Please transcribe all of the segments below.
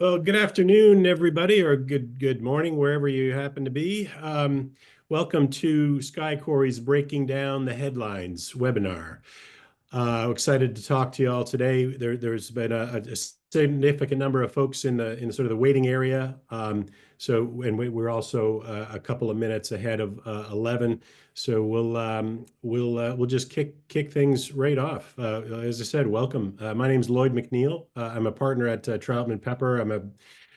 Well, good afternoon, everybody, or good morning, wherever you happen to be. Welcome to Sky Quarry's Breaking Down the Headlines webinar. Excited to talk to you all today. There's been a significant number of folks in sort of the waiting area. We're also a couple of minutes ahead of 11. So we'll just kick things right off. As I said, welcome. My name's Lloyd McNeil. I'm a partner at Troutman Pepper.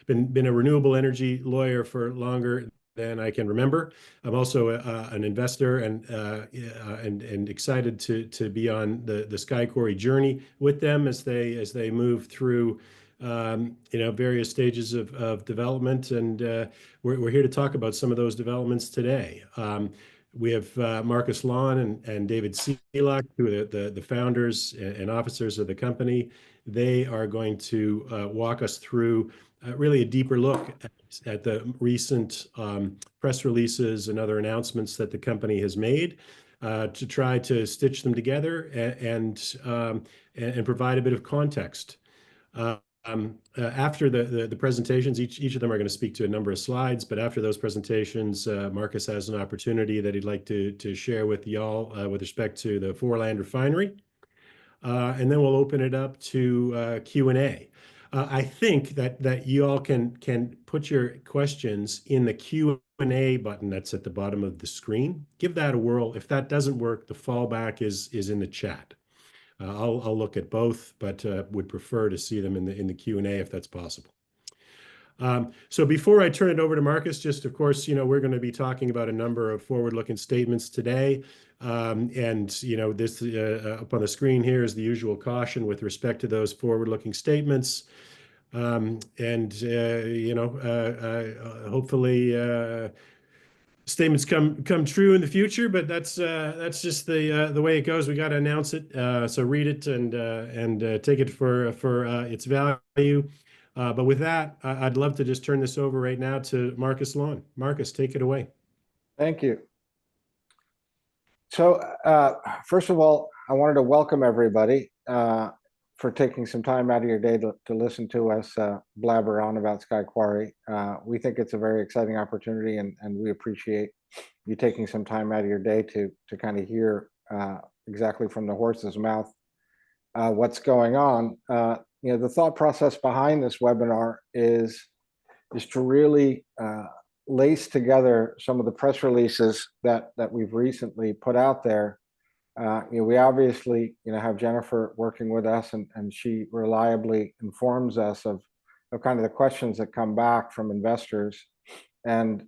Been a renewable energy lawyer for longer than I can remember. I'm also an investor and excited to be on the Sky Quarry journey with them as they move through various stages of development, and we're here to talk about some of those developments today. We have Marcus Laun and David Sealock, who are the founders and officers of the company. They are going to walk us through really a deeper look at the recent press releases and other announcements that the company has made to try to stitch them together and provide a bit of context. After the presentations, each of them are going to speak to a number of slides, but after those presentations, Marcus has an opportunity that he'd like to share with y'all with respect to the Foreland Refinery. And then we'll open it up to Q&A. I think that you all can put your questions in the Q&A button that's at the bottom of the screen. Give that a whirl. If that doesn't work, the fallback is in the chat. I'll look at both, but would prefer to see them in the Q&A if that's possible. So before I turn it over to Marcus, just of course, we're going to be talking about a number of forward-looking statements today. This up on the screen here is the usual caution with respect to those forward-looking statements. Hopefully statements come true in the future, but that's just the way it goes. We got to announce it, so read it and take it for its value. But with that, I'd love to just turn this over right now to Marcus Laun. Marcus, take it away. Thank you. So first of all, I wanted to welcome everybody for taking some time out of your day to listen to us blabber on about Sky Quarry. We think it's a very exciting opportunity, and we appreciate you taking some time out of your day to kind of hear exactly from the horse's mouth what's going on. The thought process behind this webinar is to really lace together some of the press releases that we've recently put out there. We obviously have Jennifer working with us, and she reliably informs us of kind of the questions that come back from investors. And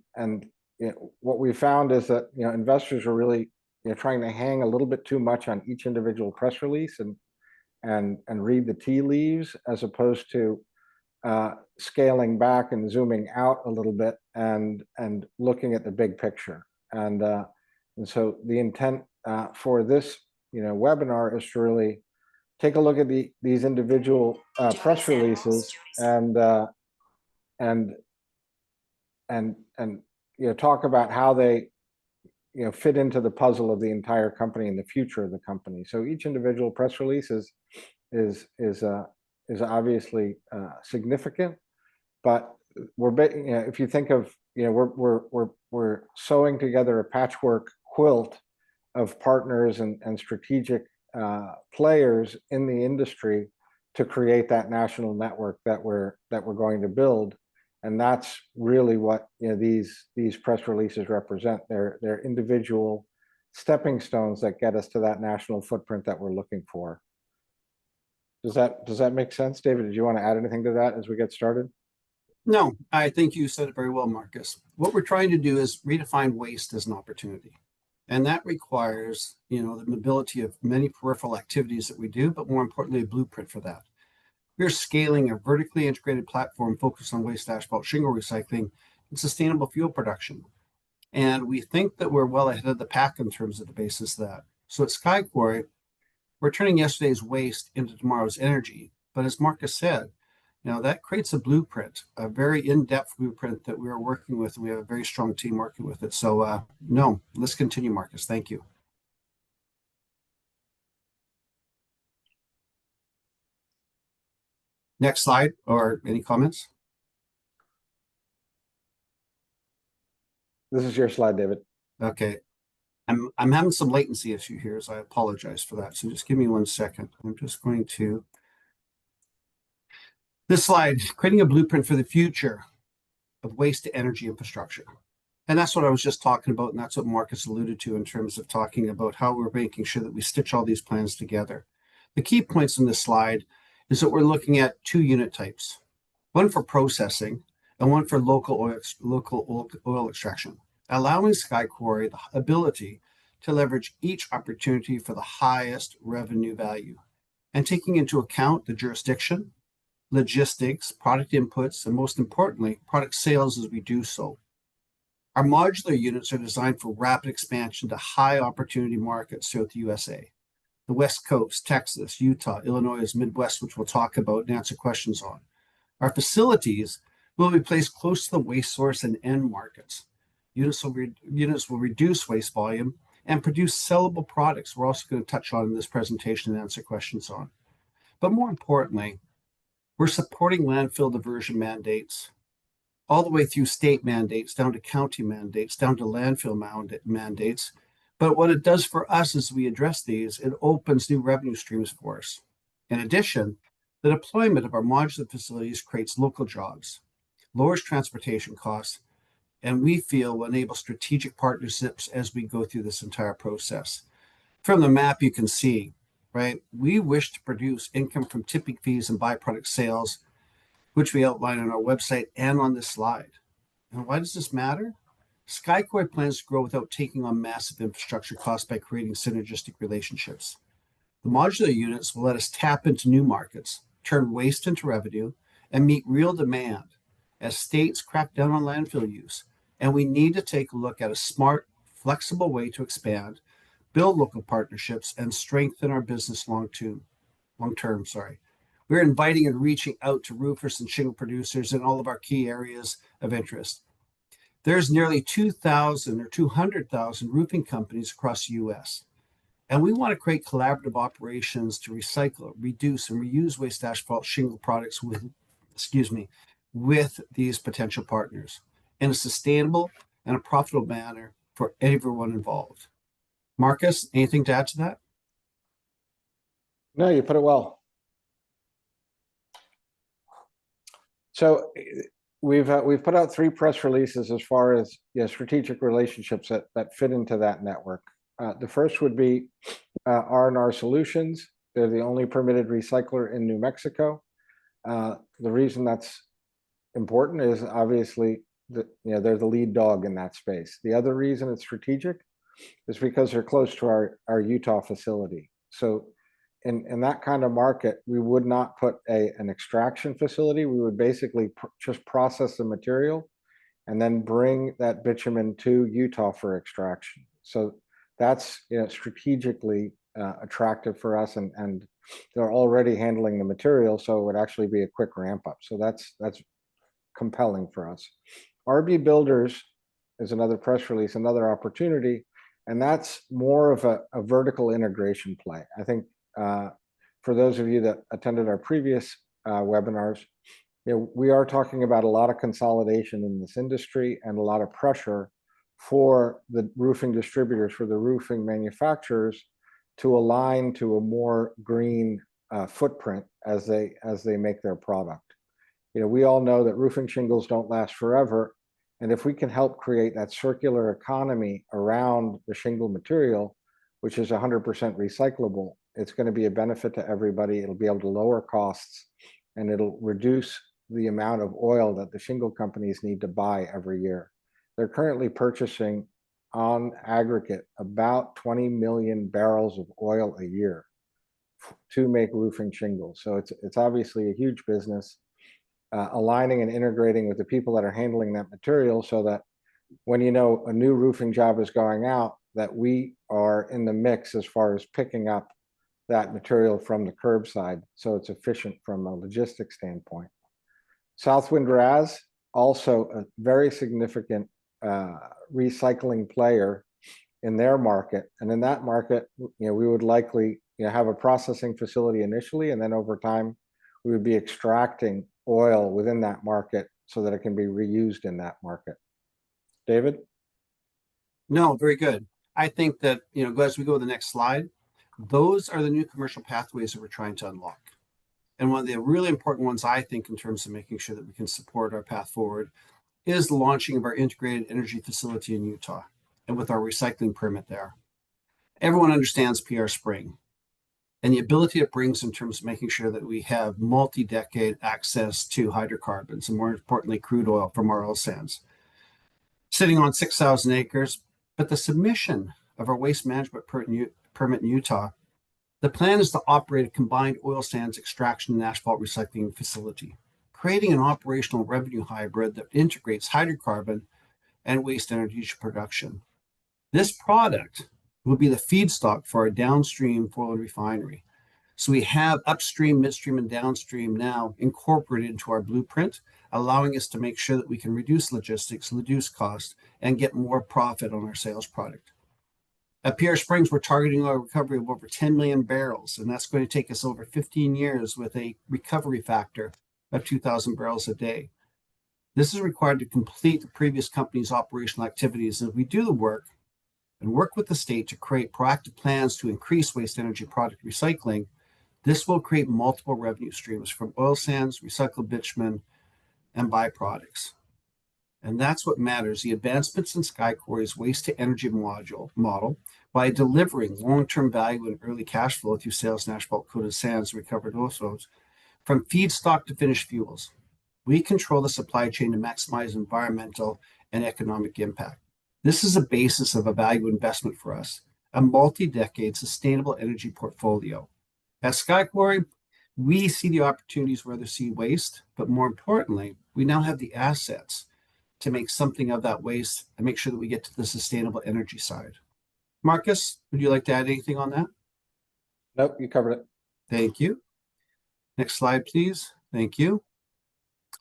what we found is that investors are really trying to hang a little bit too much on each individual press release and read the tea leaves, as opposed to scaling back and zooming out a little bit and looking at the big picture. And so the intent for this webinar is to really take a look at these individual press releases and talk about how they fit into the puzzle of the entire company and the future of the company. So each individual press release is obviously significant, but if you think of we're sewing together a patchwork quilt of partners and strategic players in the industry to create that national network that we're going to build. And that's really what these press releases represent. They're individual stepping stones that get us to that national footprint that we're looking for. Does that make sense, David? Did you want to add anything to that as we get started? No, I think you said it very well, Marcus. What we're trying to do is redefine waste as an opportunity. And that requires, the mobility of many peripheral activities that we do, but more importantly, a blueprint for that. We're scaling a vertically integrated platform focused on waste asphalt shingle recycling and sustainable fuel production. And we think that we're well ahead of the pack in terms of the basis of that. So at Sky Quarry, we're turning yesterday's waste into tomorrow's energy. But as Marcus said, that creates a blueprint, a very in-depth blueprint that we are working with, and we have a very strong team working with it. So no, let's continue, Marcus. Thank you. Next slide, or any comments? This is your slide, David. Okay. I'm having some latency issue here, so I apologize for that. So just give me 1 second. I'm just going to this slide, creating a blueprint for the future of waste to energy infrastructure. And that's what I was just talking about, and that's what Marcus alluded to in terms of talking about how we're making sure that we stitch all these plans together. The key points in this slide is that we're looking at 2 unit types, one for processing and one for local oil extraction, allowing Sky Quarry the ability to leverage each opportunity for the highest revenue value and taking into account the jurisdiction, logistics, product inputs, and most importantly, product sales as we do so. Our modular units are designed for rapid expansion to high opportunity markets throughout the USA. The West Coast, Texas, Utah, Illinois, Midwest, which we'll talk about and answer questions on. Our facilities will be placed close to the waste source and end markets. Units will reduce waste volume and produce sellable products we're also going to touch on in this presentation and answer questions on. But more importantly, we're supporting landfill diversion mandates all the way through state mandates, down to county mandates, down to landfill mandates. But what it does for us as we address these, it opens new revenue streams for us. In addition, the deployment of our modular facilities creates local jobs, lowers transportation costs, and we feel will enable strategic partnerships as we go through this entire process. From the map, you can see, right, we wish to produce income from tipping fees and byproduct sales, which we outline on our website and on this slide. And why does this matter? Sky Quarry plans to grow without taking on massive infrastructure costs by creating synergistic relationships. The modular units will let us tap into new markets, turn waste into revenue, and meet real demand as states crack down on landfill use. And we need to take a look at a smart, flexible way to expand, build local partnerships, and strengthen our business long term. We're inviting and reaching out to roofers and shingle producers in all of our key areas of interest. There's nearly 2,000 or 200,000 roofing companies across the U.S. And we want to create collaborative operations to recycle, reduce, and reuse waste asphalt shingle products with these potential partners in a sustainable and a profitable manner for everyone involved. Marcus, anything to add to that? No, you put it well. So we've put out 3 press releases as far as strategic relationships that fit into that network. The first would be R&R Solutions. They're the only permitted recycler in New Mexico. The reason that's important is obviously that they're the lead dog in that space. The other reason it's strategic is because they're close to our Utah facility. So in that kind of market, we would not put an extraction facility. We would basically just process the material and then bring that bitumen to Utah for extraction. So that's strategically attractive for us, and they're already handling the material, so it would actually be a quick ramp up. So that's compelling for us. RB Builders is another press release, another opportunity, and that's more of a vertical integration play. I think for those of you that attended our previous webinars, we are talking about a lot of consolidation in this industry and a lot of pressure for the roofing distributors, for the roofing manufacturers to align to a more green footprint as they make their product. We all know that roofing shingles don't last forever. And if we can help create that circular economy around the shingle material, which is 100% recyclable, it's going to be a benefit to everybody. It'll be able to lower costs, and it'll reduce the amount of oil that the shingle companies need to buy every year. They're currently purchasing on aggregate about 20 million barrels of oil a year to make roofing shingles. So it's obviously a huge business. Aligning and integrating with the people that are handling that material so that when a new roofing job is going out, that we are in the mix as far as picking up that material from the curbside, so it's efficient from a logistics standpoint. Southwind RAS, also a very significant recycling player in their market, and in that market, we would likely have a processing facility initially, and then over time, we would be extracting oil within that market so that it can be reused in that market. David? No, very good. I think that, as we go to the next slide, those are the new commercial pathways that we're trying to unlock. And one of the really important ones, I think, in terms of making sure that we can support our path forward is the launching of our integrated energy facility in Utah and with our recycling permit there. Everyone understands PR Spring and the ability it brings in terms of making sure that we have multi-decade access to hydrocarbons and, more importantly, crude oil from our oil sands. Sitting on 6,000 acres, but the submission of our waste management permit in Utah, the plan is to operate a combined oil sands extraction and asphalt recycling facility, creating an operational revenue hybrid that integrates hydrocarbon and waste energy production. This product will be the feedstock for our downstream Foreland Refinery. So we have upstream, midstream, and downstream now incorporated into our blueprint, allowing us to make sure that we can reduce logistics, reduce cost, and get more profit on our sales product. At PR Springs, we're targeting a recovery of over 10 million barrels, and that's going to take us over 15 years with a recovery factor of 2,000 barrels a day. This is required to complete the previous company's operational activities. And if we do the work and work with the state to create proactive plans to increase waste energy product recycling, this will create multiple revenue streams from oil sands, recycled bitumen, and byproducts. And that's what matters, the advancements in Sky Quarry's waste to energy model by delivering long-term value and early cash flow through sales and asphalt coated sands and recovered oil sources from feedstock to finished fuels. We control the supply chain to maximize environmental and economic impact. This is a basis of a value investment for us, a multi-decade sustainable energy portfolio. At Sky Quarry, we see the opportunities where there's sea waste, but more importantly, we now have the assets to make something of that waste and make sure that we get to the sustainable energy side. Marcus, would you like to add anything on that? Nope, you covered it. Thank you. Next slide, please. Thank you.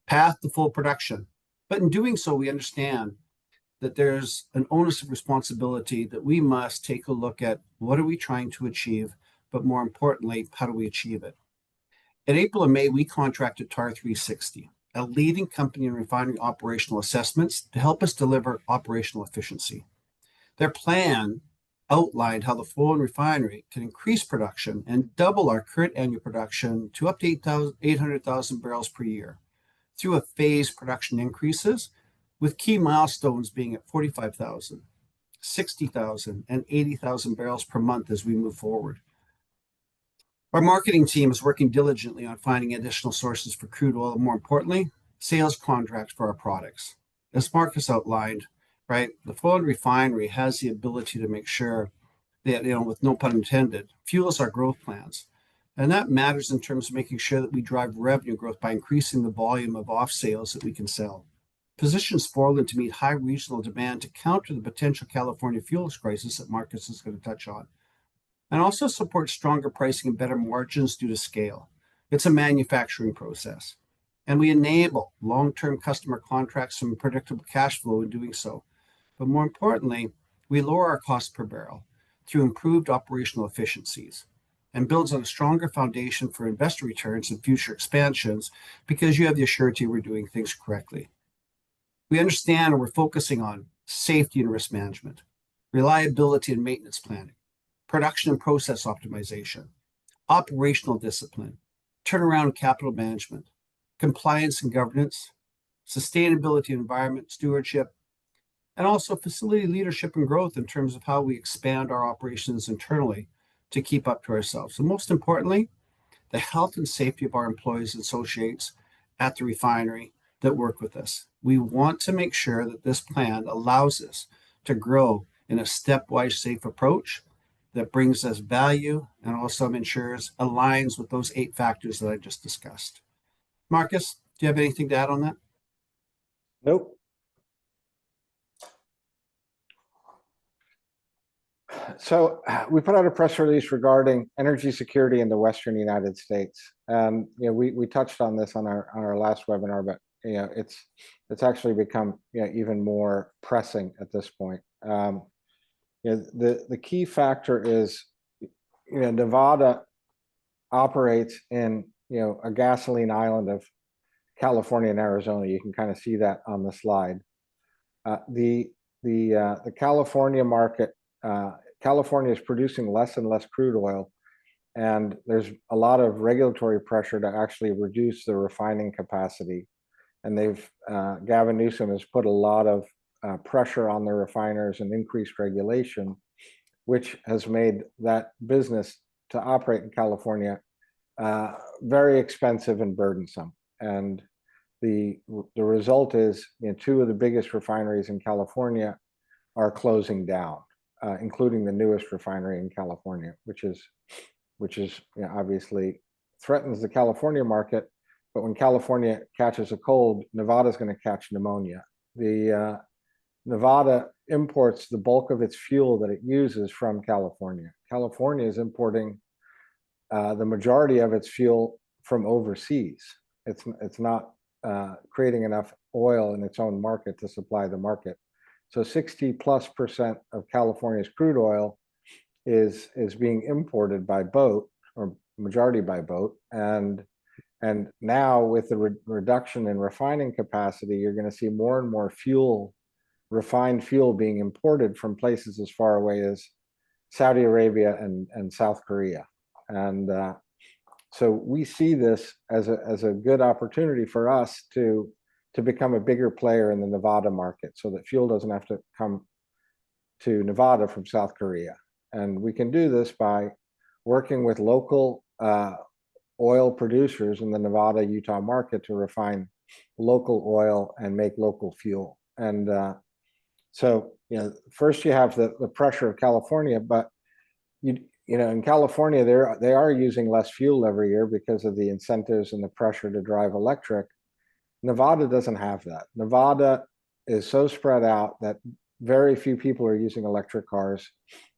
Path to full production. But in doing so, we understand that there's an onus of responsibility that we must take a look at what are we trying to achieve, but more importantly, how do we achieve it? In April and May, we contracted TAR 360, a leading company in refinery operational assessments, to help us deliver operational efficiency. Their plan outlined how the Foreland Refinery can increase production and double our current annual production to up to 800,000 barrels per year through a phased production increases, with key milestones being at 45,000, 60,000, and 80,000 barrels per month as we move forward. Our marketing team is working diligently on finding additional sources for crude oil, and more importantly, sales contracts for our products. As Marcus outlined, right, the Foreland Refinery has the ability to make sure that, with no pun intended, fuels our growth plans. And that matters in terms of making sure that we drive revenue growth by increasing the volume of off sales that we can sell. Positions Forland to meet high regional demand to counter the potential California fuels crisis that Marcus is going to touch on, and also support stronger pricing and better margins due to scale. It's a manufacturing process, and we enable long-term customer contracts and predictable cash flow in doing so. But more importantly, we lower our cost per barrel through improved operational efficiencies, and builds on a stronger foundation for investor returns and future expansions because you have the assurity we're doing things correctly. We understand and we're focusing on safety and risk management, reliability and maintenance planning, production and process optimization, operational discipline, turnaround capital management, compliance and governance, sustainability and environment stewardship, and also facility leadership and growth in terms of how we expand our operations internally to keep up to ourselves. And most importantly, the health and safety of our employees and associates at the refinery that work with us. We want to make sure that this plan allows us to grow in a stepwise safe approach that brings us value and also ensures aligns with those 8 factors that I just discussed. Marcus, do you have anything to add on that? Nope. So we put out a press release regarding energy security in the Western United States. We touched on this on our last webinar, but it's actually become even more pressing at this point. The key factor is Nevada operates in a gasoline island of California and Arizona. You can kind of see that on the slide. The the California market, California is producing less and less crude oil, and there's a lot of regulatory pressure to actually reduce the refining capacity. And Gavin Newsom has put a lot of pressure on the refiners and increased regulation, which has made that business to operate in California very expensive and burdensome. And the result is, two of the biggest refineries in California are closing down, including the newest refinery in California, which is obviously threatens the California market. But when California catches a cold, Nevada's going to catch pneumonia. Nevada imports the bulk of its fuel that it uses from California. California is importing the majority of its fuel from overseas. It's not creating enough oil in its own market to supply the market. So 60+% of California's crude oil is being imported by boat, or majority by boat. And now with the reduction in refining capacity, you're going to see more and more refined fuel being imported from places as far away as Saudi Arabia and South Korea. And so we see this as a good opportunity for us to become a bigger player in the Nevada market, so that fuel doesn't have to come to Nevada from South Korea. And we can do this by working with local oil producers in the Nevada-Utah market to refine local oil and make local fuel. And so, first you have the pressure of California, but in California, they are using less fuel every year because of the incentives and the pressure to drive electric. Nevada doesn't have that. Nevada is so spread out that very few people are using electric cars.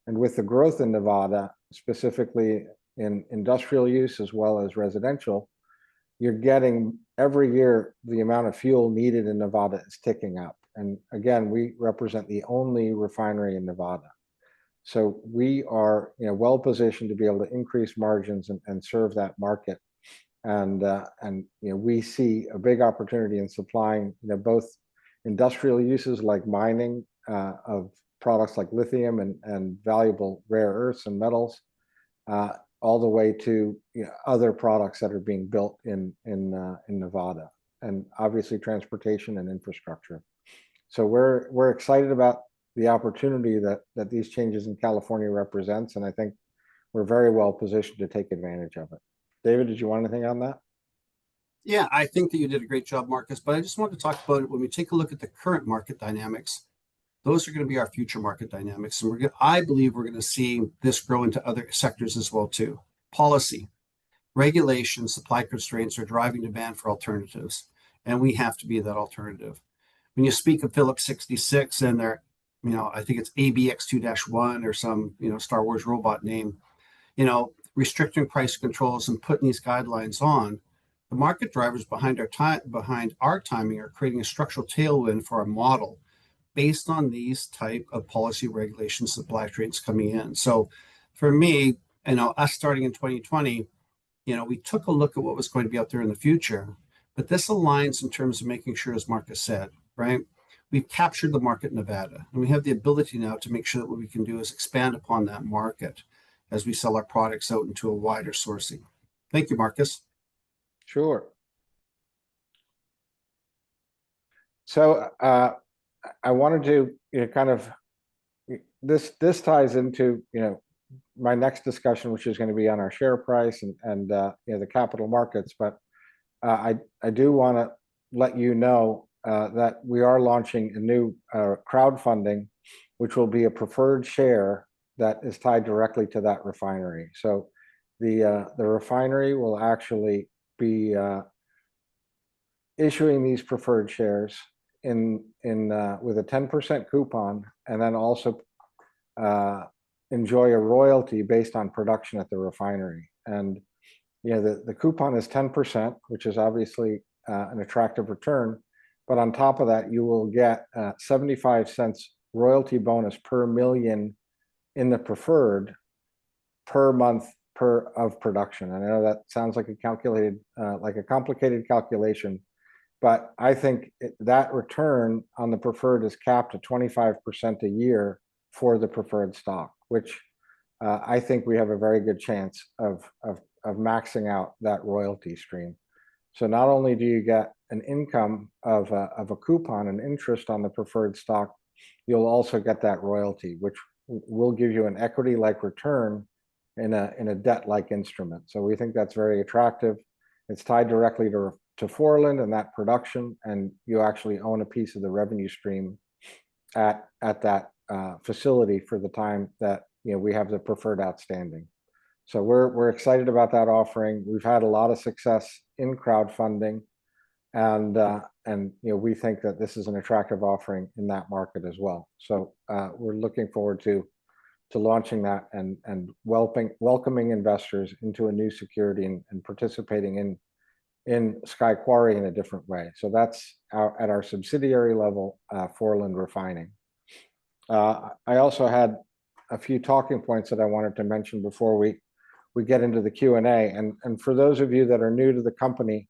And with the growth in Nevada, specifically in industrial use as well as residential, you're getting every year the amount of fuel needed in Nevada is ticking up. And again, we represent the only refinery in Nevada. So we are well positioned to be able to increase margins and serve that market. And we see a big opportunity in supplying both industrial uses like mining of products like lithium and valuable rare earths and metals, all the way to other products that are being built in Nevada, and obviously transportation and infrastructure. So we're excited about the opportunity that these changes in California represents, and I think we're very well positioned to take advantage of it. David, did you want anything on that? Yeah, I think that you did a great job, Marcus, but I just wanted to talk about it when we take a look at the current market dynamics. Those are going to be our future market dynamics. And I believe we're going to see this grow into other sectors as well, too. Policy, regulation, supply constraints are driving demand for alternatives, and we have to be that alternative. When you speak of Phillips 66 and their, I think it's ABX2-1 or some, Star Wars robot name, restricting price controls and putting these guidelines on, the market drivers behind our timing are creating a structural tailwind for our model based on these type of policy regulation supply chains coming in. So for me, us starting in 2020, we took a look at what was going to be out there in the future, but this aligns in terms of making sure, as Marcus said, right? We've captured the market in Nevada, and we have the ability now to make sure that what we can do is expand upon that market as we sell our products out into a wider sourcing. Thank you, Marcus. Sure. So I wanted to kind of this ties into my next discussion, which is going to be on our share price and the capital markets. But I do want to let you know that we are launching a new crowdfunding, which will be a preferred share that is tied directly to that refinery. So the refinery will actually be issuing these preferred shares with a 10% coupon, and then also enjoy a royalty based on production at the refinery. And the coupon is 10%, which is obviously an attractive return. But on top of that, you will get 75 cents royalty bonus per million in the preferred per month of production. And I know that sounds like a complicated calculation, but I think that return on the preferred is capped at 25% a year for the preferred stock, which I think we have a very good chance of maxing out that royalty stream. So not only do you get an income of a coupon and interest on the preferred stock, you'll also get that royalty, which will give you an equity-like return in a debt-like instrument. So we think that's very attractive. It's tied directly to Foreland and that production, and you actually own a piece of the revenue stream at that facility for the time that we have the preferred outstanding. So we're excited about that offering. We've had a lot of success in crowdfunding, and we think that this is an attractive offering in that market as well. So we're looking forward to launching that and welcoming investors into a new security and participating in Sky Quarry in a different way. So that's at our subsidiary level, Foreland Refining. I also had a few talking points that I wanted to mention before we get into the Q&A. And for those of you that are new to the company,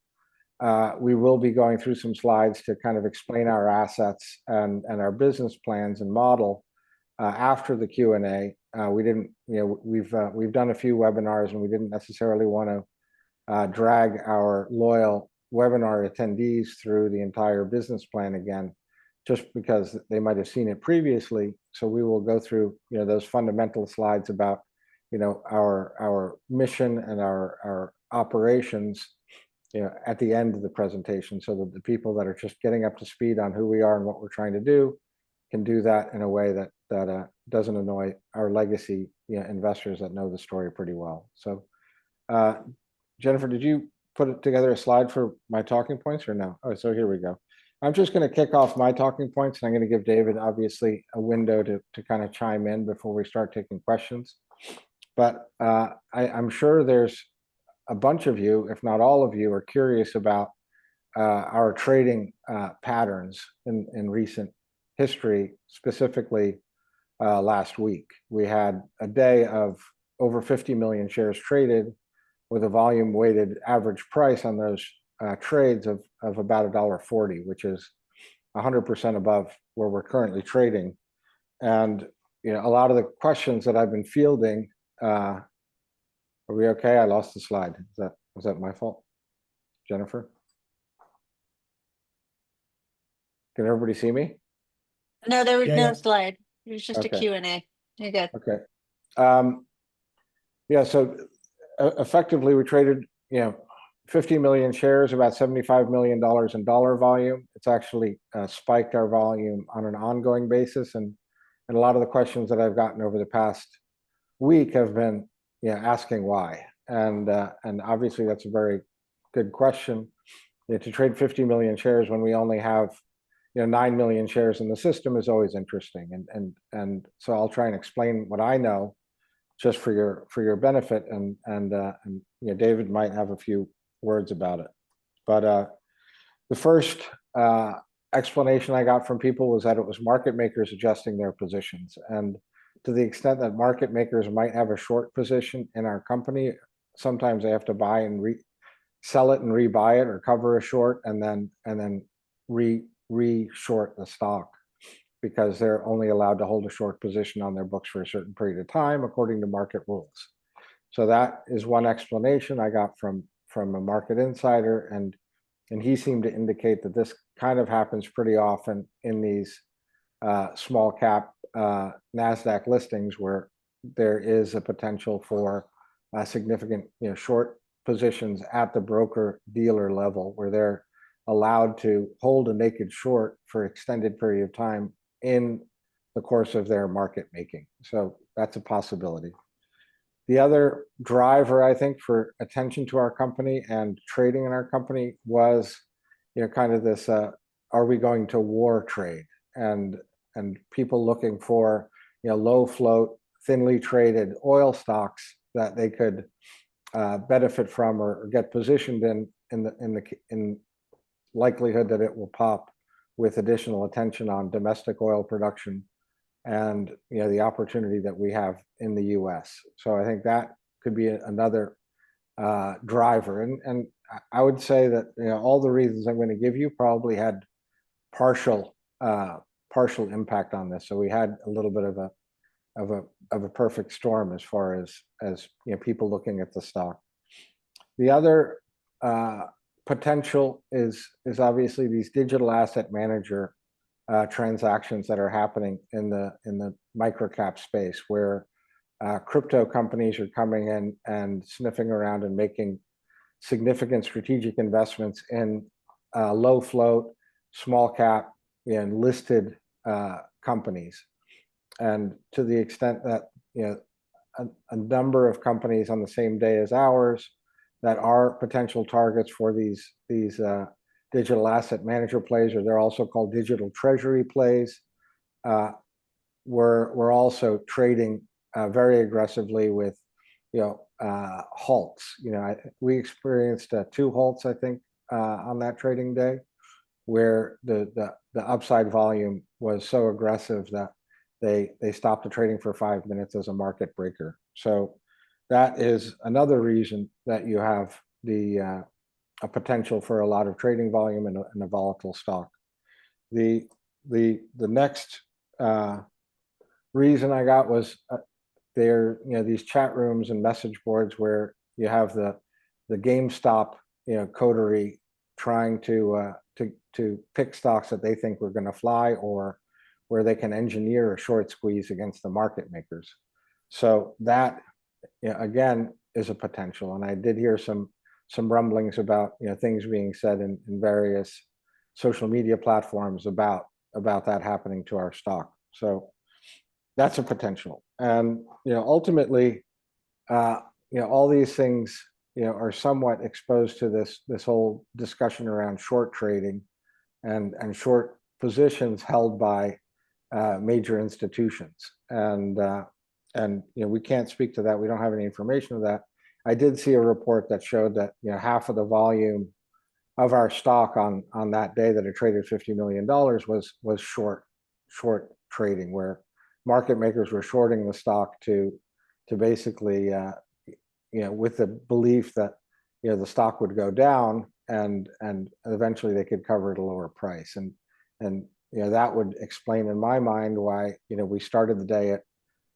we will be going through some slides to kind of explain our assets and our business plans and model after the Q&A. We've done a few webinars, and we didn't necessarily want to drag our loyal webinar attendees through the entire business plan again, just because they might have seen it previously. So we will go through those fundamental slides about our mission and our operations at the end of the presentation, so that the people that are just getting up to speed on who we are and what we're trying to do can do that in a way that doesn't annoy our legacy investors that know the story pretty well. So Jennifer, did you put together a slide for my talking points or no? Oh, so here we go. I'm just going to kick off my talking points, and I'm going to give David obviously a window to kind of chime in before we start taking questions. But I'm sure there's a bunch of you, if not all of you, are curious about our trading patterns in recent history, specifically last week. We had a day of over 50 million shares traded with a volume weighted average price on those trades of about $1.40, which is 100% above where we're currently trading. And a lot of the questions that I've been fielding, are we okay? I lost the slide. Was that my fault, Jennifer? Can everybody see me? No, there was Yeah, no yeah. slide. It was just a Okay. Q&A. You're good. Okay. Yeah, so effectively we traded 50 million shares, about $75 million in dollar volume. It's actually spiked our volume on an ongoing basis, and a lot of the questions that I've gotten over the past week have been asking why, and obviously that's a very good question. To trade 50 million shares when we only have 9 million shares in the system is always interesting, and so I'll try and explain what I know just for your benefit, and David might have a few words about it. But the first explanation I got from people was that it was market makers adjusting their positions, and to the extent that market makers might have a short position in our company, sometimes they have to buy and sell it and rebuy it, or cover a short and then re-short the stock, because they're only allowed to hold a short position on their books for a certain period of time according to market rules. So that is one explanation I got from a market insider, and he seemed to indicate that this kind of happens pretty often in these small cap NASDAQ listings, where there is a potential for significant short positions at the broker dealer level, where they're allowed to hold a naked short for extended period of time in the course of their market making. So that's a possibility. The other driver, I think, for attention to our company and trading in our company was kind of this are we going to war trade, and people looking for low float, thinly traded oil stocks that they could benefit from or get positioned in likelihood that it will pop with additional attention on domestic oil production and the opportunity that we have in the US. So I think that could be another driver, and I would say that, you know, all the reasons I'm going to give you probably had partial partial impact on this. So we had a little bit of a perfect storm as far as you know, people looking at the stock. The other potential is obviously these digital asset manager transactions that are happening in the microcap space, where crypto companies are coming in and sniffing around and making significant strategic investments in low float, small cap, and listed companies. And to the extent that, you know, a number of companies on the same day as ours that are potential targets for these digital asset manager plays, or they're also called digital treasury plays, we're also trading very aggressively with, you know, halts. You know, we experienced 2 halts, I think, on that trading day, where the upside volume was so aggressive that they stopped the trading for 5 minutes as a market breaker. So that is another reason that you have a potential for a lot of trading volume in a volatile stock. The next reason I got was there, you know, these chat rooms and message boards where you have the GameStop, you know, coterie trying to pick stocks that they think were going to fly, or where they can engineer a short squeeze against the market makers. So that, you know, again, is a potential. And I did hear some rumblings about, you know, things being said in various social media platforms about that happening to our stock. So that's a potential. And, you know, ultimately, you know, all these things, you know, are somewhat exposed to this whole discussion around short trading and short positions held by major institutions. And you know, we can't speak to that. We don't have any information of that. I did see a report that showed that, you know, half of the volume of our stock on that day that it traded $50 million was short trading, where market makers were shorting the stock to basically, you know, with the belief that, you know, the stock would go down and eventually they could cover at a lower price. And you know, that would explain in my mind why, you know, we started the day at,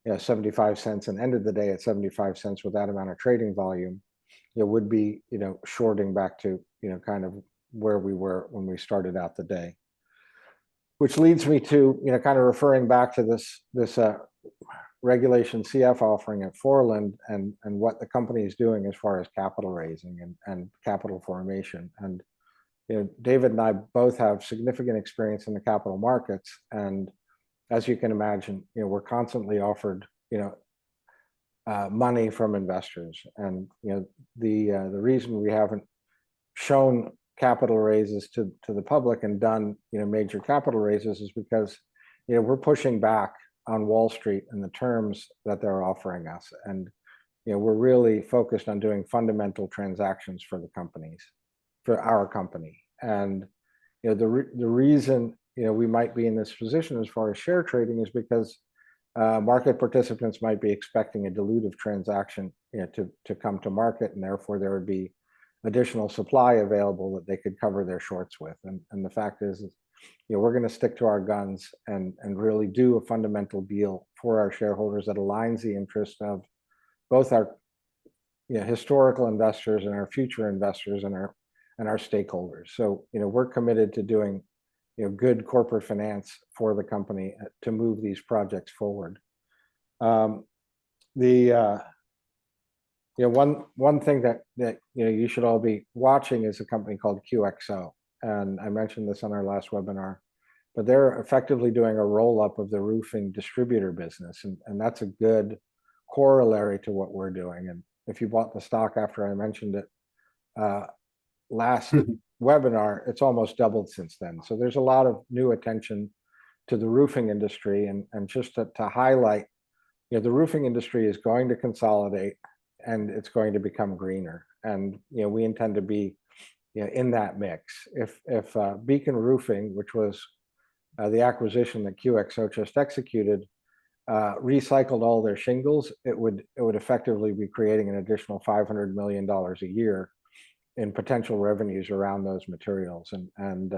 you know, 75 cents and ended the day at 75 cents with that amount of trading volume. It would be, you know, shorting back to, you know, kind of where we were when we started out the day. Which leads me to, you know, kind of referring back to this regulation CF offering at Forland and what the company is doing as far as capital raising and capital formation. And, you know, David and I both have significant experience in the capital markets, and as you can imagine, you know, we're constantly offered, you know, money from investors. And, you know, the reason we haven't shown capital raises to the public and done, you know, major capital raises is because, you know, we're pushing back on Wall Street and the terms that they're offering us. And, you know, we're really focused on doing fundamental transactions for the companies, for our company. And, you know, the reason, you know, we might be in this position as far as share trading is because market participants might be expecting a dilutive transaction, you know, to come to market, and therefore there would be additional supply available that they could cover their shorts with. And the fact is, you know, we're going to stick to our guns and really do a fundamental deal for our shareholders that aligns the interest of both our, you know, historical investors and our future investors and our stakeholders. So, you know, we're committed to doing, you know, good corporate finance for the company to move these projects forward. You know, one thing that you know, you should all be watching is a company called QXO, and I mentioned this on our last webinar, but they're effectively doing a roll up of the roofing distributor business, and that's a good corollary to what we're doing. And if you bought the stock after I mentioned it last webinar, it's almost doubled since then. So there's a lot of new attention to the roofing industry, and just to highlight, you know, the roofing industry is going to consolidate and it's going to become greener. And, you know, we intend to be, you know, in that mix. If Beacon Roofing, which was the acquisition that QXO just executed, recycled all their shingles, it would effectively be creating an additional $500 million a year in potential revenues around those materials, and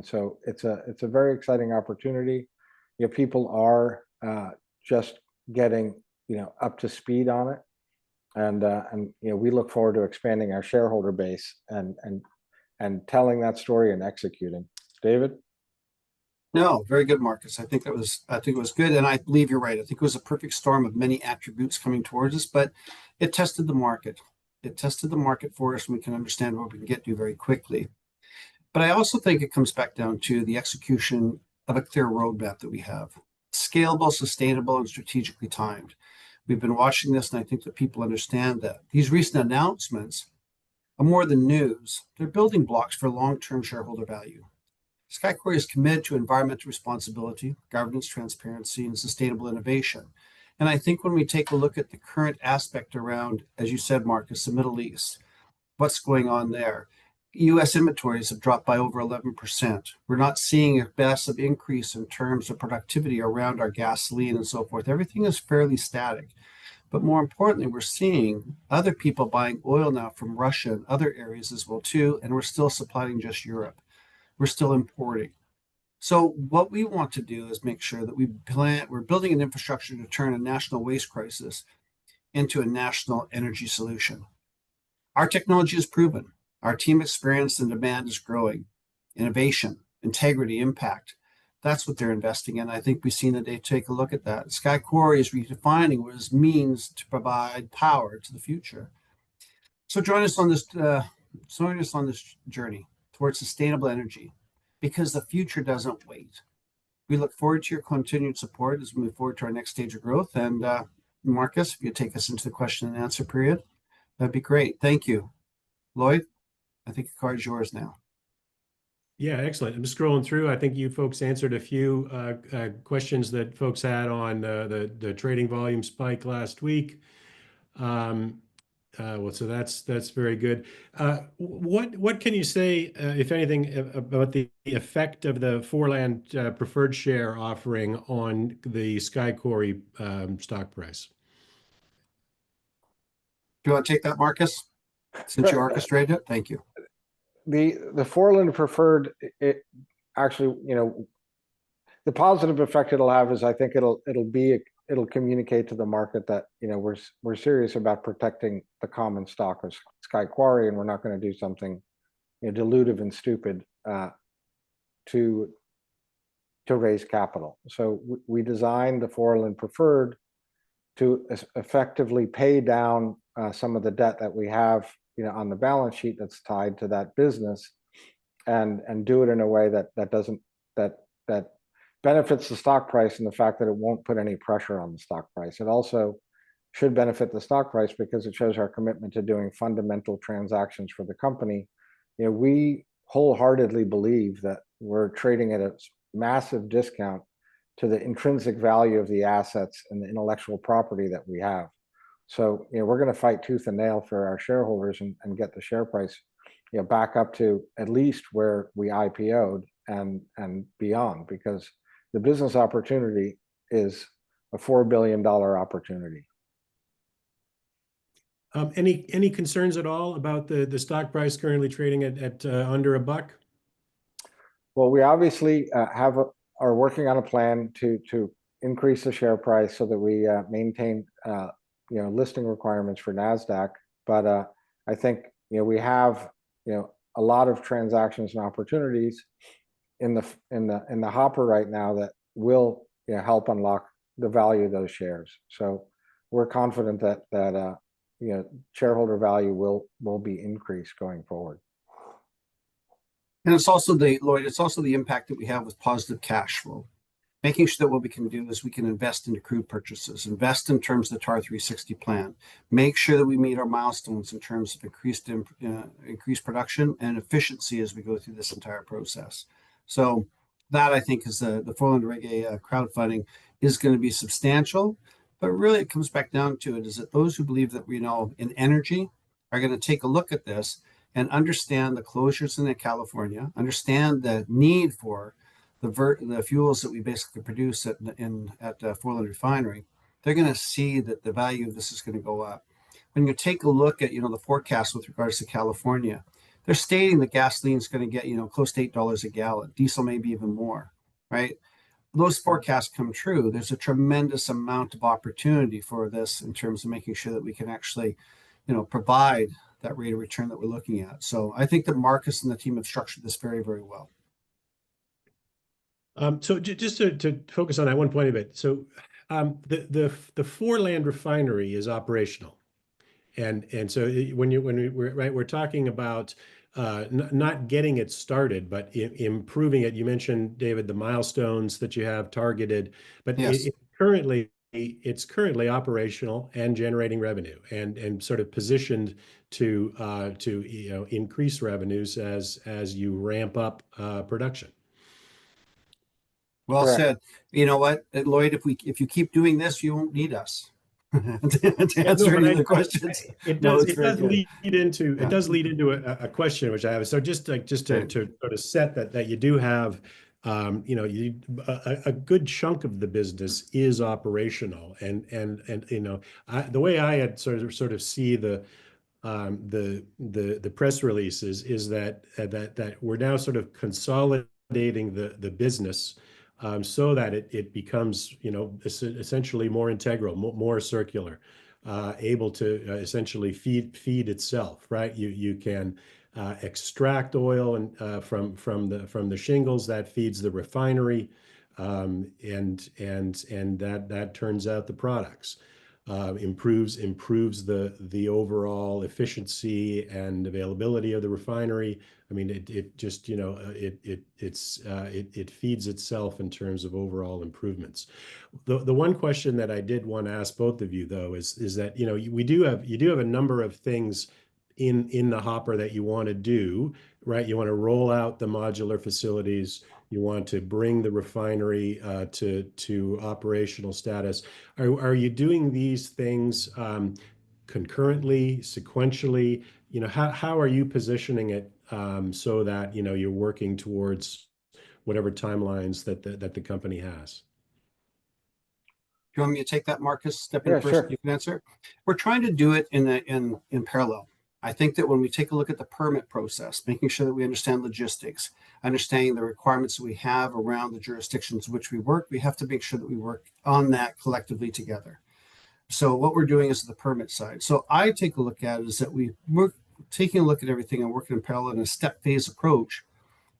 so it's a very exciting opportunity. You know, people are just getting up to speed on it, and we look forward to expanding our shareholder base and telling that story and executing. David? No, very good, Marcus. I think it was good, and I believe you're right. I think it was a perfect storm of many attributes coming towards us, but it tested the market. It tested the market for us, and we can understand what we can get to very quickly. But I also think it comes back down to the execution of a clear roadmap that we have, scalable, sustainable, and strategically timed. We've been watching this, and I think that people understand that these recent announcements are more than news. They're building blocks for long-term shareholder value. Sky Quarry is committed to environmental responsibility, governance, transparency, and sustainable innovation. And I think when we take a look at the current aspect around, as you said, Marcus, the Middle East, what's going on there? U.S. inventories have dropped by over 11%. We're not seeing a massive increase in terms of productivity around our gasoline and so forth. Everything is fairly static. But more importantly, we're seeing other people buying oil now from Russia and other areas as well too, and we're still supplying just Europe. We're still importing. So what we want to do is make sure that we're building an infrastructure to turn a national waste crisis into a national energy solution. Our technology is proven. Our team experience and demand is growing. Innovation, integrity, impact. That's what they're investing in. I think we've seen that they take a look at that. Sky Quarry is redefining what it means to provide power to the future. So join us on this journey towards sustainable energy, because the future doesn't wait. We look forward to your continued support as we move forward to our next stage of growth. And Marcus, if you take us into the question and answer period, that'd be great. Thank you. Lloyd, I think the card's yours now. Yeah, excellent. I'm scrolling through. I think you folks answered a few questions that folks had on the trading volume spike last week. Well, so that's very good. What can you say, if anything, about the effect of the Forland preferred share offering on the Sky Quarry stock price? Do you want to take that, Marcus? Since you orchestrated it, thank you. The Foreland preferred, it actually, the positive effect it'll have is I think it'll communicate to the market that we're serious about protecting the common stock of Sky Quarry, and we're not going to do something dilutive and stupid to raise capital. So we designed the Foreland preferred to effectively pay down some of the debt that we have on the balance sheet that's tied to that business, and do it in a way that benefits the stock price, and the fact that it won't put any pressure on the stock price. It also should benefit the stock price because it shows our commitment to doing fundamental transactions for the company. We wholeheartedly believe that we're trading at a massive discount to the intrinsic value of the assets and the intellectual property that we have. So we're going to fight tooth and nail for our shareholders and get the share price back up to at least where we IPO'd and beyond, because the business opportunity is a $4 billion opportunity. Any concerns at all about the stock price currently trading at under $1? Well, we obviously are working on a plan to increase the share price so that we maintain listing requirements for NASDAQ. But I think we have a lot of transactions and opportunities in the hopper right now that will help unlock the value of those shares. So we're confident that shareholder value will be increased going forward. And it's also the impact that we have with positive cash flow, making sure that what we can do is we can invest into crude purchases, invest in terms of the TAR 360 plan, make sure that we meet our milestones in terms of increased production and efficiency as we go through this entire process. So that, I think, is the Foreland Reggae crowdfunding is going to be substantial, but really it comes back down to it is that those who believe that in energy are going to take a look at this and understand the closures in California, understand the need for the fuels that we basically produce at Foreland Refinery. They're going to see that the value of this is going to go up. when you take a look at, the forecast with regards to California, they're stating that gasoline is going to get, close to $8 a gallon. Diesel maybe even more, right? Those forecasts come true. There's a tremendous amount of opportunity for this in terms of making sure that we can actually, provide that rate of return that we're looking at. So I think that Marcus and the team have structured this very, very well. So just to focus on that one point a bit. So the Foreland Refinery is operational. And so we're talking about not getting it started, but improving it. You mentioned, David, the milestones that you have targeted, but Yes. It's currently operational and generating revenue and sort of positioned to increase revenues as you ramp up production. Well Correct. said. You know what, Lloyd, if you keep doing this, you won't need us to answer any of the questions. It No, does. it's It very does good. lead into. Yeah. It does lead into a question which I have. So just to sort of set that you do have, a good chunk of the business is operational, and the way I had sort of see the press releases is that we're now sort of consolidating the business. So that it becomes, essentially more integral, more circular, able to essentially feed itself, right? You can extract oil and from the shingles that feeds the refinery, and that turns out the products. Improves the overall efficiency and availability of the refinery. I mean, it just it feeds itself in terms of overall improvements. The one question that I did want to ask both of you, though, is that you do have a number of things in the hopper that you want to do, right? You want to roll out the modular facilities. You want to bring the refinery to operational status. Are you doing these things concurrently, sequentially? How are you positioning it so that you're working towards whatever timelines that the company has? Do you want me to take that, Marcus? Step in Yeah, first. sure. You can answer. We're trying to do it in parallel. I think that when we take a look at the permit process, making sure that we understand logistics, understanding the requirements that we have around the jurisdictions in which we work, we have to make sure that we work on that collectively together. So what we're doing is the permit side. So I take a look at it is that we're taking a look at everything and working in parallel in a step phase approach,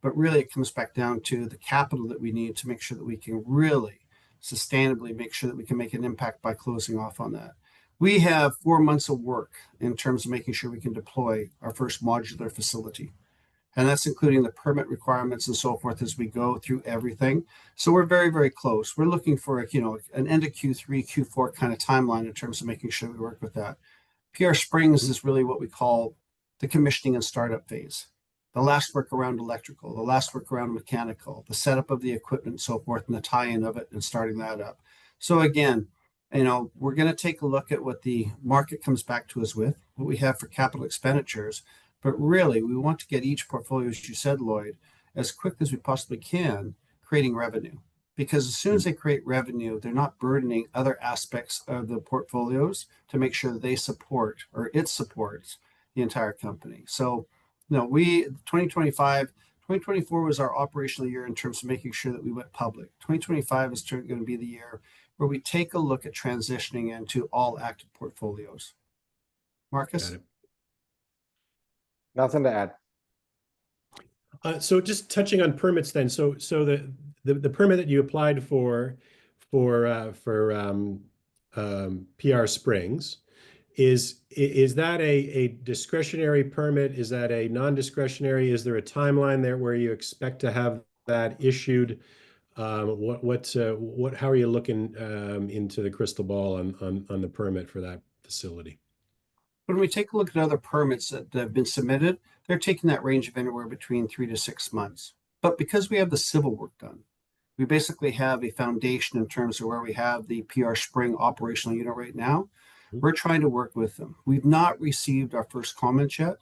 but really it comes back down to the capital that we need to make sure that we can really sustainably make sure that we can make an impact by closing off on that. We have 4 months of work in terms of making sure we can deploy our first modular facility. And that's including the permit requirements and so forth as we go through everything. So we're very, very close. We're looking for an end of Q3, Q4 kind of timeline in terms of making sure we work with that. PR Springs is really what we call the commissioning and startup phase. The last work around electrical, the last work around mechanical, the setup of the equipment and so forth, and the tie-in of it and starting that up. So again, we're going to take a look at what the market comes back to us with, what we have for capital expenditures. But really, we want to get each portfolio, as you said, Lloyd, as quick as we possibly can, creating revenue. Because as soon as they create revenue, they're not burdening other aspects of the portfolios to make sure that they support or it supports the entire company. So, 2024 was our operational year in terms of making sure that we went public. 2025 is going to be the year where we take a look at transitioning into all active portfolios. Marcus? Got it. Nothing to add. So just touching on permits then. So the permit that you applied for PR Springs, is that a discretionary permit? Is that a non-discretionary? Is there a timeline there where you expect to have that issued? How are you looking into the crystal ball on the permit for that facility? When we take a look at other permits that have been submitted, they're taking that range of anywhere between 3 to 6 months. But because we have the civil work done, we basically have a foundation in terms of where we have the PR Spring operational unit right now. We're trying to work with them. We've not received our first comments yet,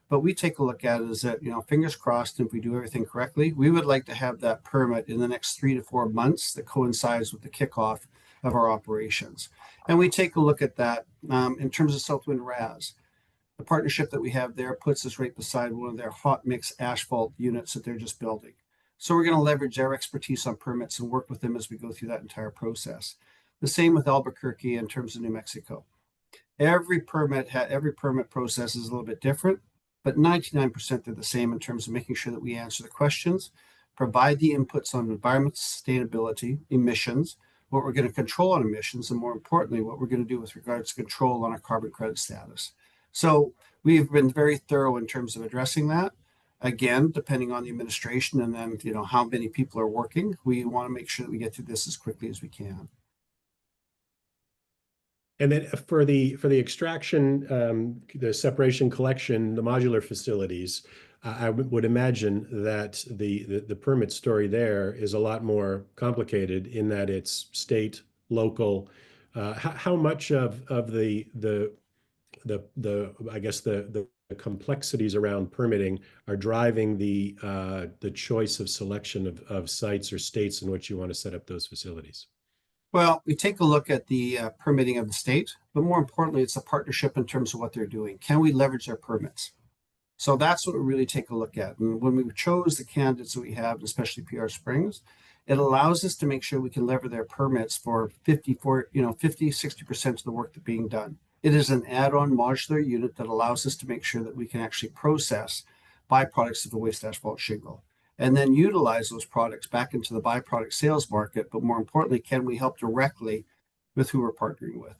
but we take a look at it as that, fingers crossed, if we do everything correctly, we would like to have that permit in the next 3 to 4 months that coincides with the kickoff of our operations. And we take a look at that in terms of Southwind RAS. The partnership that we have there puts us right beside one of their hot mix asphalt units that they're just building. So we're going to leverage their expertise on permits and work with them as we go through that entire process. The same with Albuquerque in terms of New Mexico. Every permit process is a little bit different, but 99% they're the same in terms of making sure that we answer the questions, provide the inputs on environmental sustainability, emissions, what we're going to control on emissions, and more importantly, what we're going to do with regards to control on our carbon credit status. So we've been very thorough in terms of addressing that. Again, depending on the administration and then how many people are working, we want to make sure that we get through this as quickly as we can. And then for the extraction, the separation collection, the modular facilities, I would imagine that the permit story there is a lot more complicated in that it's state, local. How much of the I guess the complexities around permitting are driving the choice of selection of sites or states in which you want to set up those facilities? Well, we take a look at the permitting of the state, but more importantly, it's a partnership in terms of what they're doing. Can we leverage their permits? So that's what we really take a look at. And when we chose the candidates that we have, especially PR Springs, it allows us to make sure we can leverage their permits for 50, 60% of the work that's being done. It is an add-on modular unit that allows us to make sure that we can actually process byproducts of the waste asphalt shingle and then utilize those products back into the byproduct sales market. But more importantly, can we help directly with who we're partnering with?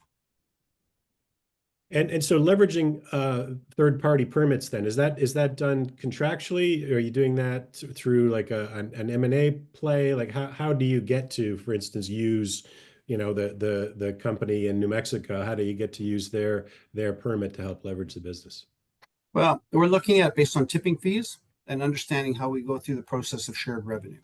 And so leveraging third-party permits then, is that done contractually? Are you doing that through like an M&A play? Like how do you get to, for instance, use the company in New Mexico? How do you get to use their permit to help leverage the business? Well, we're looking at based on tipping fees and understanding how we go through the process of shared revenue.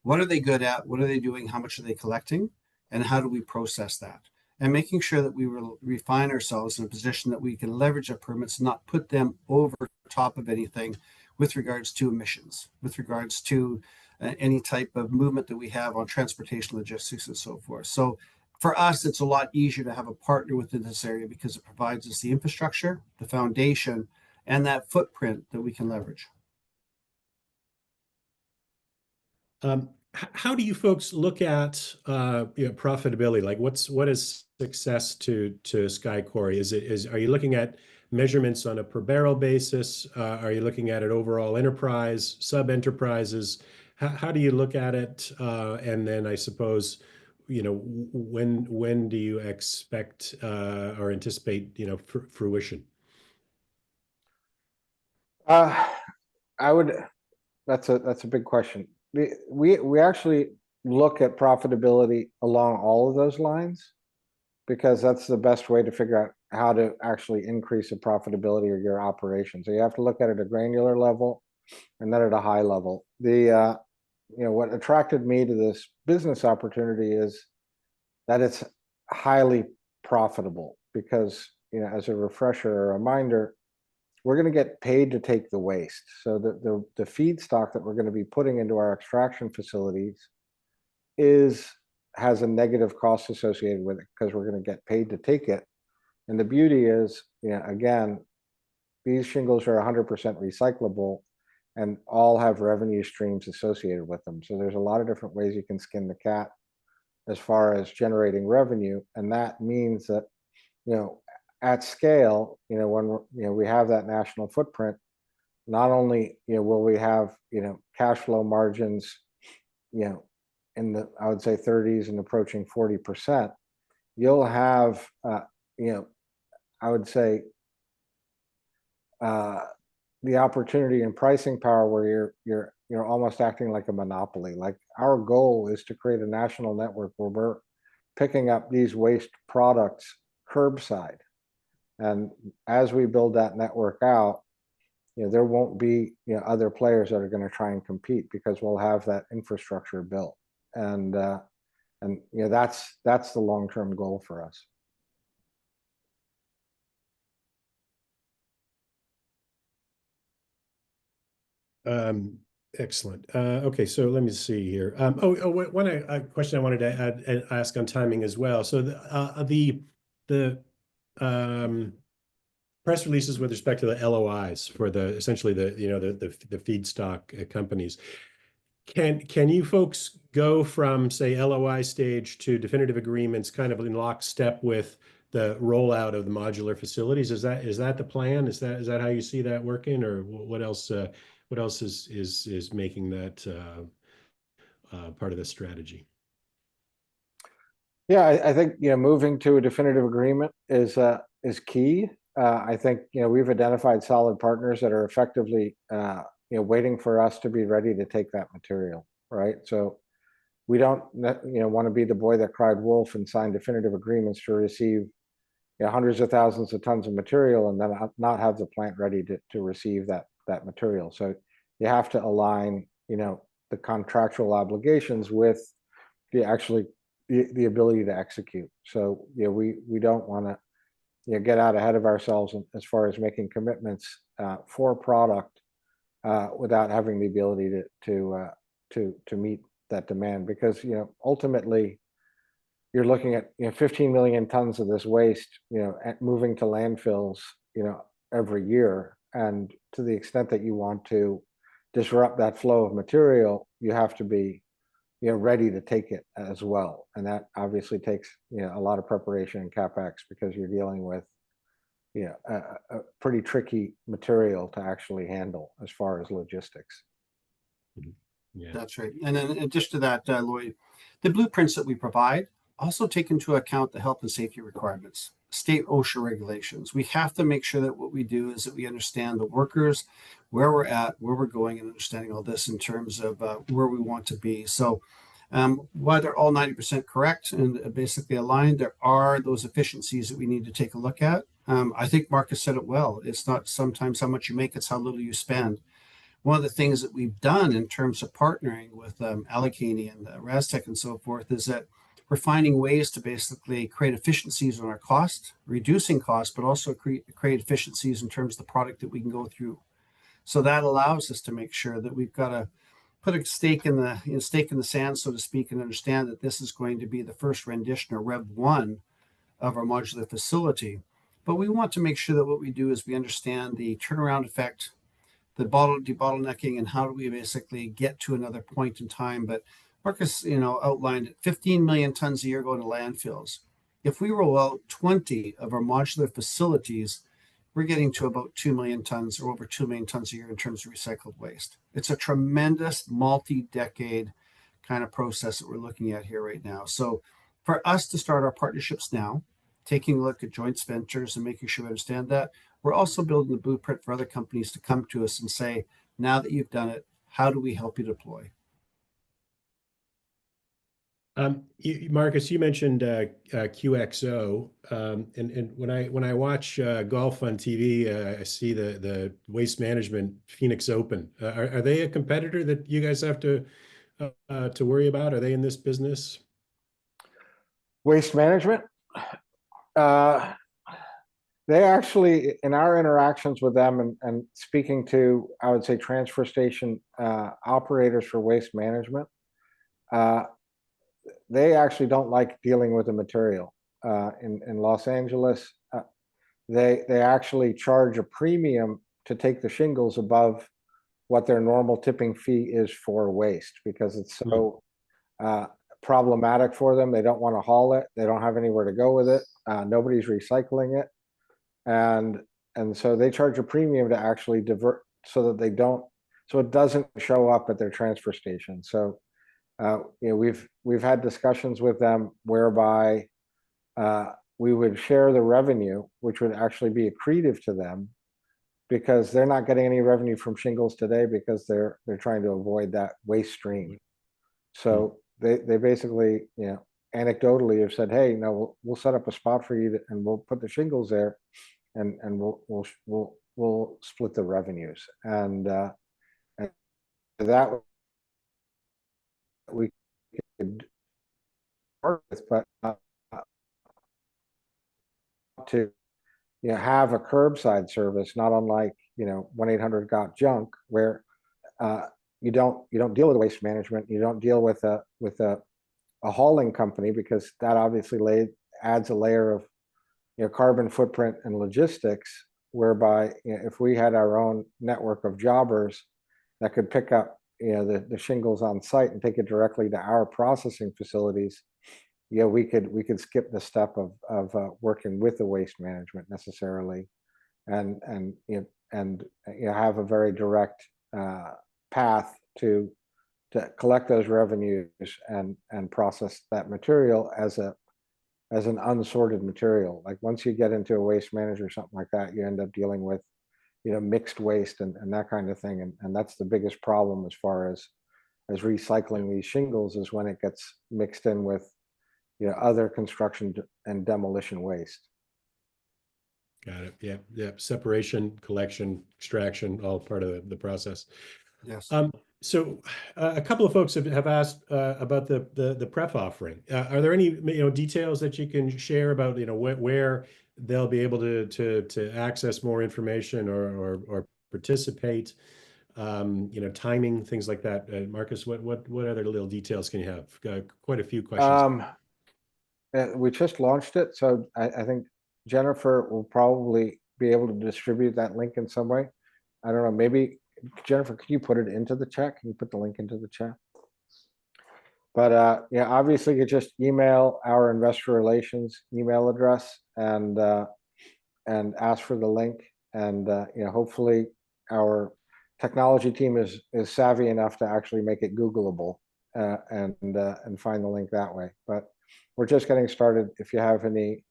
What are they good at? What are they doing? How much are they collecting? And how do we process that? And making sure that we will refine ourselves in a position that we can leverage our permits, not put them over top of anything with regards to emissions, with regards to any type of movement that we have on transportation logistics and so forth. So for us, it's a lot easier to have a partner within this area because it provides us the infrastructure, the foundation, and that footprint that we can leverage. How do you folks look at profitability? Like what is success to Sky Quarry? Are you looking at measurements on a per barrel basis? Are you looking at it overall enterprise, sub enterprises? How do you look at it? And then I suppose when do you expect or anticipate fruition? That's a big question. We actually look at profitability along all of those lines because that's the best way to figure out how to actually increase the profitability of your operation. So you have to look at it at a granular level and then at a high level. What attracted me to this business opportunity is that it's highly profitable because, as a refresher or a reminder, we're going to get paid to take the waste. So the feedstock that we're going to be putting into our extraction facilities has a negative cost associated with it because we're going to get paid to take it. And the beauty is, again, these shingles are 100% recyclable and all have revenue streams associated with them. So there's a lot of different ways you can skin the cat as far as generating revenue. And that means that, at scale, when we have that national footprint, not only will we have cash flow margins, in the I would say 30s and approaching 40%, you'll have I would say the opportunity and pricing power where you're almost acting like a monopoly. Like our goal is to create a national network where we're picking up these waste products curbside. And as we build that network out, there won't be other players that are going to try and compete because we'll have that infrastructure built. And that's the long-term goal for us. Excellent. Okay, so let me see here. One question I wanted to ask on timing as well. So the press releases with respect to the LOIs for essentially the feedstock companies. Can you folks go from, say, LOI stage to definitive agreements kind of in lockstep with the rollout of the modular facilities? Is that the plan? Is that how you see that working, or what else? What else is making that part of the strategy? Yeah, I think moving to a definitive agreement is key. I think we've identified solid partners that are effectively waiting for us to be ready to take that material, right? So we don't want to be the boy that cried wolf and sign definitive agreements to receive hundreds of thousands of tons of material and then not have the plant ready to receive that material. So you have to align the contractual obligations with the ability to execute. So we don't want to get out ahead of ourselves as far as making commitments for product without having the ability to meet that demand, because ultimately you're looking at 15 million tons of this waste moving to landfills every year, and to the extent that you want to disrupt that flow of material, you have to be ready to take it as well, and that obviously takes a lot of preparation and capex, because you're dealing with a pretty tricky material to actually handle as far as logistics. Yeah, That's right. And then in addition to that, Lloyd, the blueprints that we provide also take into account the health and safety requirements, state OSHA regulations. We have to make sure that what we do is that we understand the workers, where we're at, where we're going, and understanding all this in terms of where we want to be. So while they're all 90% correct and basically aligned, there are those efficiencies that we need to take a look at. I think Marcus said it well. It's not sometimes how much you make, it's how little you spend. One of the things that we've done in terms of partnering with Allegheny and Rastec and so forth is that we're finding ways to basically create efficiencies on our cost, reducing costs, but also create efficiencies in terms of the product that we can go through. So that allows us to make sure that we've got to put a stake in the sand, so to speak, and understand that this is going to be the first rendition or Rev 1 of our modular facility. But we want to make sure that what we do is we understand the turnaround effect, the debottlenecking, and how do we basically get to another point in time. But Marcus, outlined it, 15 million tons a year going to landfills. If we roll out 20 of our modular facilities, we're getting to about 2 million tons or over 2 million tons a year in terms of recycled waste. It's a tremendous multi-decade kind of process that we're looking at here right now. So for us to start our partnerships now, taking a look at joint ventures and making sure we understand that, we're also building the blueprint for other companies to come to us and say, now that you've done it, how do we help you deploy? Marcus, you mentioned QXO, and when I watch golf on TV, I see the Waste Management Phoenix Open. Are they a competitor that you guys have to worry about? Are they in this business? Waste management, they actually, in our interactions with them and speaking to, I would say, transfer station operators for waste management, they actually don't like dealing with the material. In Los Angeles, they actually charge a premium to take the shingles above what their normal tipping fee is for waste, because it's so problematic for them. They don't want to haul it. They don't have anywhere to go with it. Nobody's recycling it. And so they charge a premium to actually divert, so it doesn't show up at their transfer station. So we've had discussions with them whereby we would share the revenue, which would actually be accretive to them, because they're not getting any revenue from shingles today because they're trying to avoid that waste stream. So they basically anecdotally have said, hey, we'll set up a spot for you and we'll put the shingles there, and we'll split the revenues, and that we could work with, but to have a curbside service, not unlike 1-800-GOT-JUNK, where you don't deal with waste management. You don't deal with a hauling company, because that obviously adds a layer of carbon footprint and logistics, whereby if we had our own network of jobbers that could pick up the shingles on site and take it directly to our processing facilities, we could skip the step of working with the waste management necessarily, and have a very direct path to collect those revenues and process that material as an unsorted material. Like once you get into a waste manager or something like that, you end up dealing with mixed waste and that kind of thing, and that's the biggest problem as far as recycling these shingles, is when it gets mixed in with other construction and demolition waste. Got it. Yeah, yeah. Separation, collection, extraction, all part of the process. Yes. So a couple of folks have asked about the pref offering. Are there any details that you can share about where they'll be able to access more information or participate? Timing, things like that. Marcus, what other little details can you have? Quite a few questions. We just launched it, so I think Jennifer will probably be able to distribute that link in some way. I don't know, maybe Jennifer, can you put it into the chat? Can you put the link into the chat? But yeah, obviously you just email our investor relations email address and ask for the link, and hopefully our technology team is savvy enough to actually make it Googleable and find the link that way. But we're just getting started. If you have any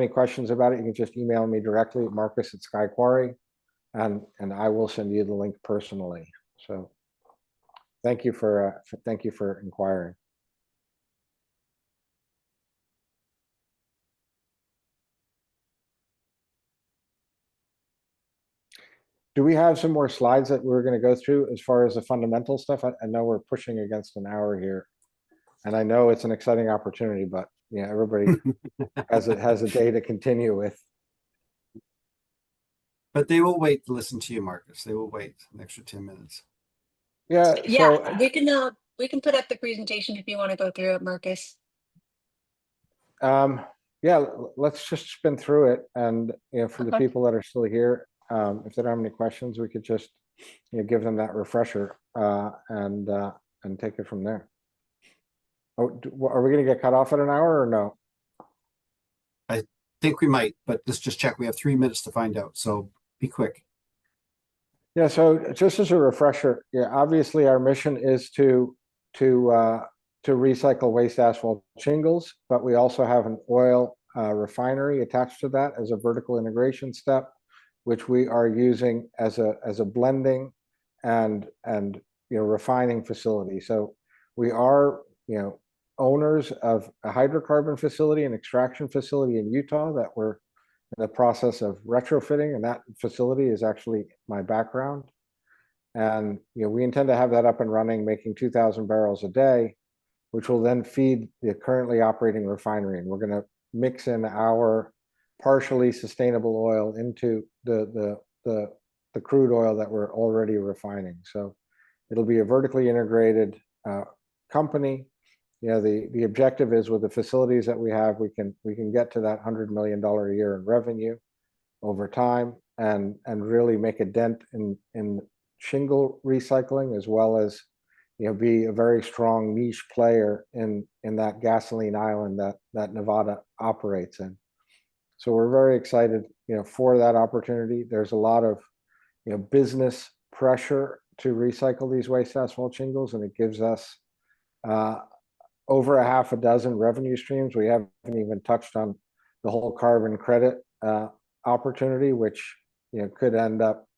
questions about it, you can just email me directly at Marcus@Sky Quarry, and I will send you the link personally. So thank you for inquiring. Do we have some more slides that we're going to go through as far as the fundamental stuff? I know we're pushing against an hour here, and I know it's an exciting opportunity, but everybody has a day to continue with. But they will wait to listen to you, Marcus. They will wait an extra 10 minutes. Yeah. Yeah, we can put up the presentation if you want to go through it, Marcus. Yeah, let's just spin through it, and for the Okay. people that are still here, if they don't have any questions, we could just give them that refresher and take it from there. Oh, are we going to get cut off at an hour or no? I think we might, but let's just check. We have 3 minutes to find out, so be quick. Yeah, so just as a refresher, obviously our mission is to recycle waste asphalt shingles, but we also have an oil refinery attached to that as a vertical integration step, which we are using as a blending and refining facility. So we are owners of a hydrocarbon facility and extraction facility in Utah that we're in the process of retrofitting, and that facility is actually my background. And we intend to have that up and running, making 2,000 barrels a day, which will then feed the currently operating refinery. And we're going to mix in our partially sustainable oil into the crude oil that we're already refining. So it'll be a vertically integrated company. The objective is, with the facilities that we have, we can get to that $100 million a year in revenue over time, and really make a dent in shingle recycling, as well as be a very strong niche player in that gasoline island that Nevada operates in. So we're very excited for that opportunity. There's a lot of business pressure to recycle these waste asphalt shingles, and it gives us over a half a dozen revenue streams. We haven't even touched on the whole carbon credit opportunity, which could end up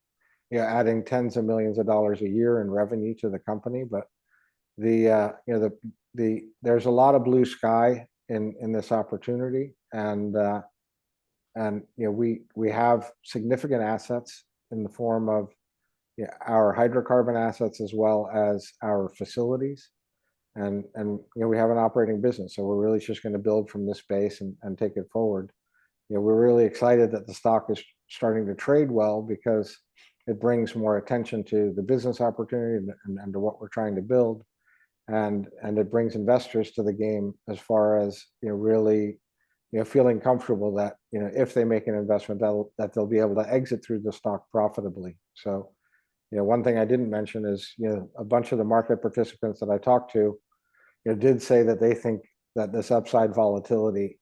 adding tens of millions of dollars a year in revenue to the company. But there's a lot of blue sky in this opportunity, and we have significant assets in the form of our hydrocarbon assets, as well as our facilities, and we have an operating business. So we're really just going to build from this base and take it forward. We're really excited that the stock is starting to trade well, because It brings more attention to the business opportunity and to what we're trying to build. And it brings investors to the game as far as, really, feeling comfortable that, if they make an investment, that they'll be able to exit through the stock profitably. So, one thing I didn't mention is, a bunch of the market participants that I talked to, did say that they think that this upside volatility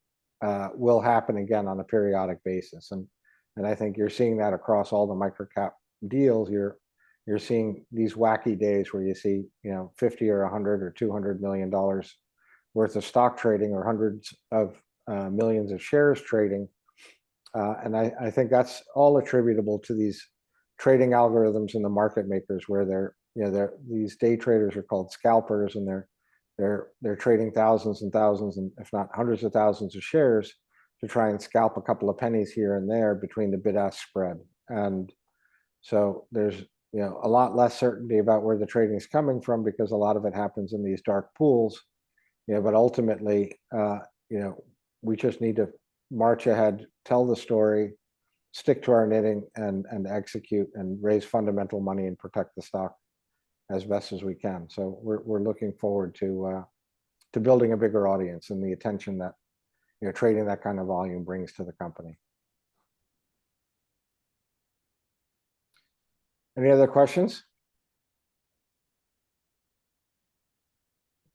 will happen again on a periodic basis. And I think you're seeing that across all the microcap deals. You're seeing these wacky days where you see, 50 or 100 or $200 million worth of stock trading, or hundreds of millions of shares trading. And I think that's all attributable to these trading algorithms and the market makers, where these day traders are called scalpers, and they're trading thousands and thousands, and if not hundreds of thousands of shares to try and scalp a couple of pennies here and there between the bid-ask spread. And so there's a lot less certainty about where the trading is coming from, because a lot of it happens in these dark pools. But ultimately, we just need to march ahead, tell the story, stick to our knitting, and execute and raise fundamental money and protect the stock as best as we can. So we're looking forward to building a bigger audience and the attention that trading that kind of volume brings to the company. Any other questions?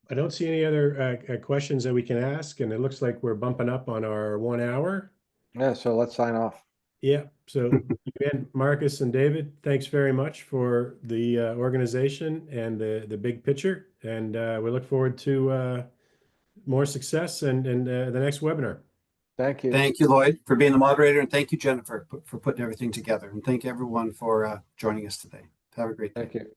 I don't see any other questions that we can ask, and it looks like we're bumping up on our 1 hour. Yeah, so let's sign off. Yeah, so again, Marcus and David, thanks very much for the organization and the big picture, and we look forward to more success and the next webinar. Thank you. Thank you, Lloyd, for being the moderator, and thank you, Jennifer, for putting everything together. And thank everyone for joining us today. Have a great day. Thank you.